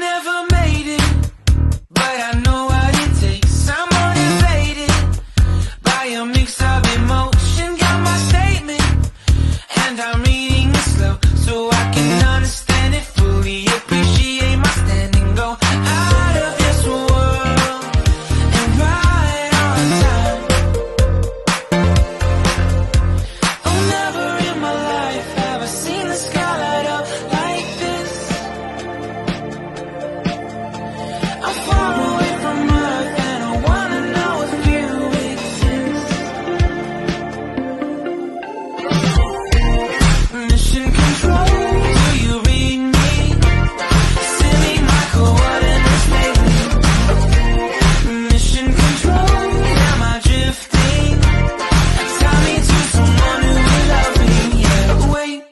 never made it, but I know what it takes. I'm motivated by a mix of emotion. Got my statement, and I'm reading it slow so I can understand it fully. Appreciate my standing, go out of this world and right on time. Oh, never in my life have I seen the sky light up like this. I'm far away from Earth and I wanna know if you exist. Mission control, do you read me? Send me my coordinates lately. Mission control, am I drifting? Tie me to someone who will love me, yeah. Wait,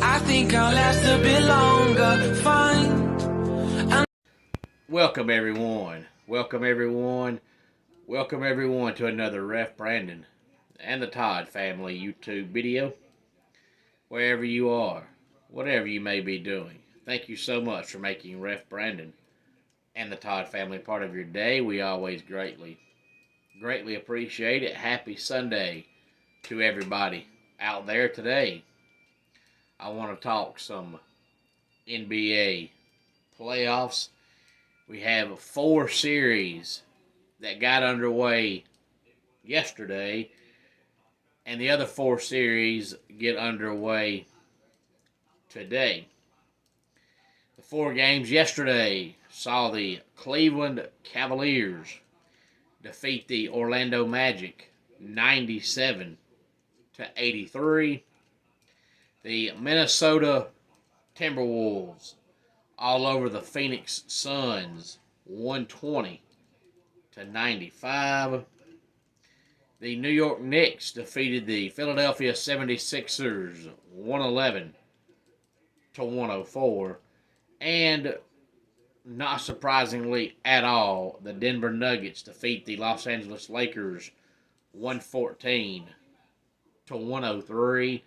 I think I'll last a bit longer. Fine. Welcome everyone. Welcome everyone. Welcome everyone to another Ref Brandon and the Todd family YouTube video. Wherever you are, whatever you may be doing, thank you so much for making Ref Brandon and the Todd family part of your day. We always greatly appreciate it. Happy Sunday to everybody out there today. I want to talk some NBA playoffs. We have 4 series that got underway yesterday, and the other 4 series get underway today. The 4 games yesterday saw the Cleveland Cavaliers defeat the Orlando Magic 97-83. The Minnesota Timberwolves all over the Phoenix Suns 120-95. The New York Knicks defeated the Philadelphia 76ers 111-104. And not surprisingly at all, the Denver Nuggets defeat the Los Angeles Lakers 114-103.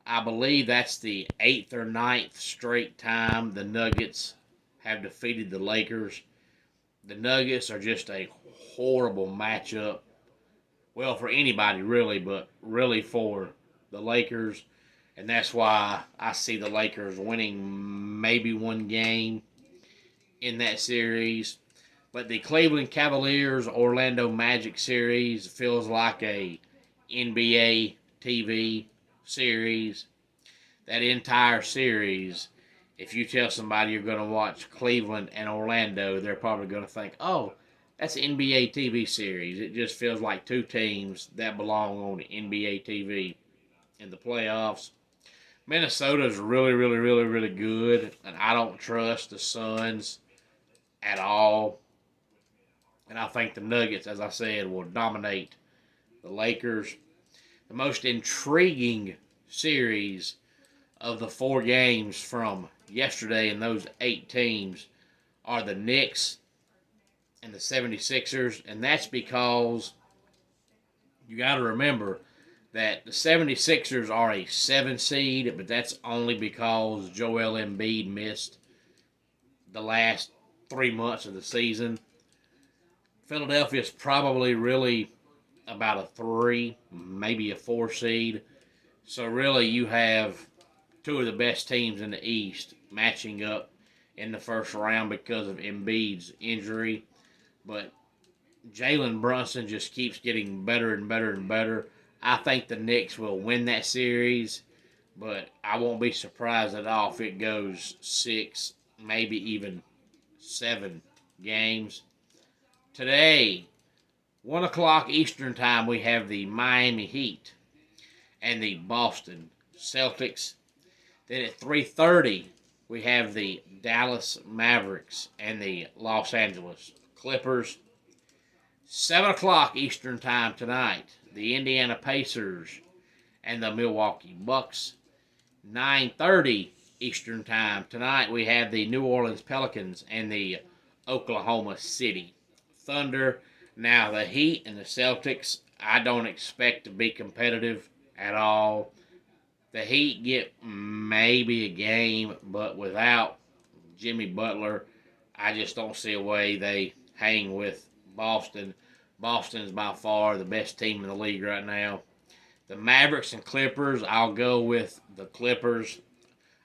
I believe that's the 8th or 9th straight time the Nuggets have defeated the Lakers. The Nuggets are just a horrible matchup. Well, for anybody really, but really for the Lakers. And that's why I see the Lakers winning maybe one game in that series. But the Cleveland Cavaliers Orlando Magic series feels like a NBA TV series. That entire series, if you tell somebody you're going to watch Cleveland and Orlando, they're probably going to think, oh, that's an NBA TV series. It just feels like 2 teams that belong on NBA TV in the playoffs. Minnesota's really good, and I don't trust the Suns at all. And I think the Nuggets, as I said, will dominate the Lakers. The most intriguing series of the 4 games from yesterday and those 8 teams are the Knicks and the 76ers. And that's because you got to remember that the 76ers are a 7 seed, but that's only because Joel Embiid missed the last 3 months of the season. Philadelphia's probably really about a 3, maybe a 4 seed. So really you have 2 of the best teams in the East matching up in the first round because of Embiid's injury. But Jalen Brunson just keeps getting better and better and better. I think the Knicks will win that series, but I won't be surprised at all if it goes 6, maybe even 7 games. Today, 1 o'clock Eastern Time, we have the Miami Heat and the Boston Celtics. Then at 3:30, we have the Dallas Mavericks and the Los Angeles Clippers. 7 o'clock Eastern Time tonight, the Indiana Pacers and the Milwaukee Bucks. 9:30 Eastern Time tonight, we have the New Orleans Pelicans and the Oklahoma City Thunder. Now, the Heat and the Celtics, I don't expect to be competitive at all. The Heat get maybe a game, but without Jimmy Butler. I just don't see a way they hang with Boston. Boston is by far the best team in the league right now. The Mavericks and Clippers, I'll go with the Clippers.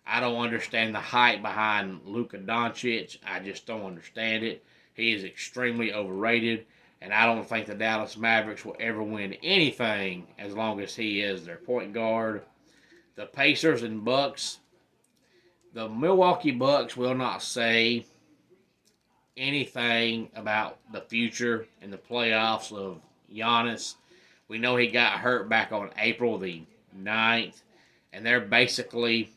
I don't understand the hype behind Luka Doncic. I just don't understand it. He is extremely overrated, and I don't think the Dallas Mavericks will ever win anything as long as he is their point guard. The Pacers and Bucks, the Milwaukee Bucks will not say anything about the future in the playoffs of Giannis. We know he got hurt back on April the 9th, and they're basically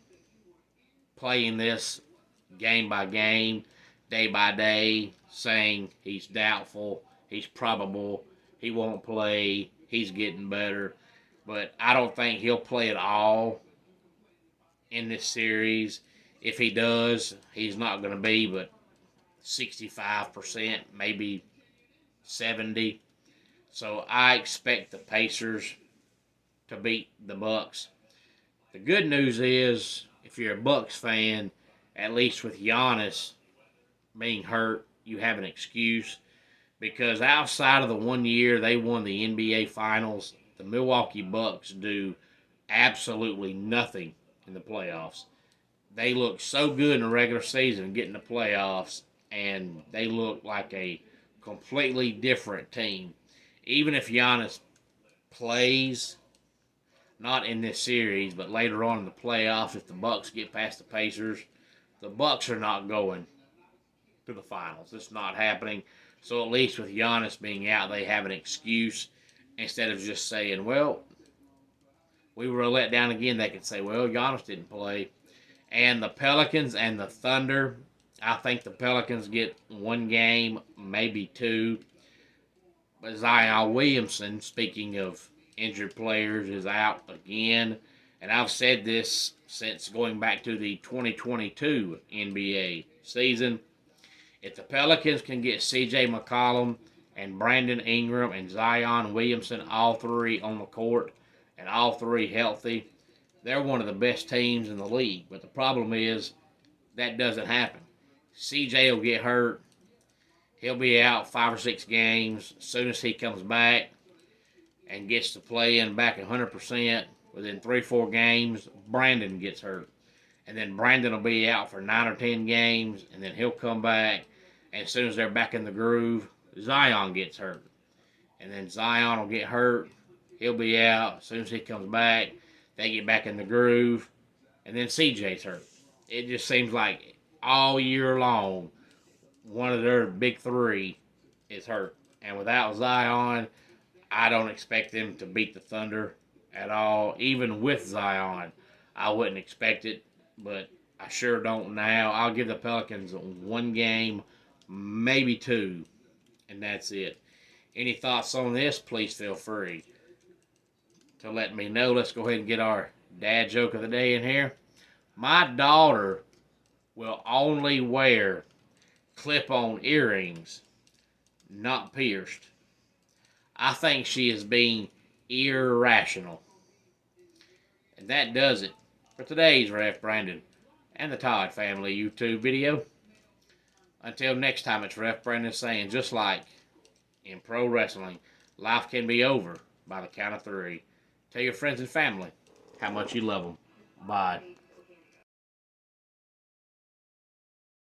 playing this game by game, day by day, saying he's doubtful, he's probable, he won't play, he's getting better. But I don't think he'll play at all in this series. If he does, he's not going to be but 65%, maybe 70%. So I expect the Pacers to beat the Bucks. The good news is, if you're a Bucks fan, at least with Giannis being hurt, you have an excuse. Because outside of the 1 year they won the NBA Finals, the Milwaukee Bucks do absolutely nothing in the playoffs. They look so good in the regular season and get in the playoffs, and they look like a completely different team. Even if Giannis plays, not in this series, but later on in the playoffs, if the Bucks get past the Pacers, the Bucks are not going to the finals. It's not happening. So at least with Giannis being out, they have an excuse instead of just saying, well, we were let down again. They can say, well, Giannis didn't play. And the Pelicans and the Thunder, I think the Pelicans get one game, maybe two. But Zion Williamson, speaking of injured players, is out again. And I've said this since going back to the 2022 NBA season. If the Pelicans can get C.J. McCollum and Brandon Ingram and Zion Williamson, all three on the court, and all three healthy, they're one of the best teams in the league. But the problem is that doesn't happen. C.J. will get hurt. He'll be out 5 or 6 games. As soon as he comes back and gets to playing back 100%, within 3-4 games, Brandon gets hurt. And then Brandon will be out for 9 or 10 games, and then he'll come back. And as soon as they're back in the groove, Zion gets hurt. And then Zion will get hurt. He'll be out. As soon as he comes back, they get back in the groove. And then CJ's hurt. It just seems like all year long, one of their big three is hurt. And without Zion, I don't expect them to beat the Thunder at all. Even with Zion, I wouldn't expect it. But I sure don't now. I'll give the Pelicans one game, maybe two, and that's it. Any thoughts on this, please feel free to let me know. Let's go ahead and get our dad joke of the day in here. My daughter will only wear clip-on earrings, not pierced. I think she is being irrational. And that does it for today's Ref Brandon and the Todd Family YouTube video. Until next time, it's Ref Brandon saying, just like in pro wrestling, life can be over by the count of 3. Tell your friends and family how much you love them. Bye.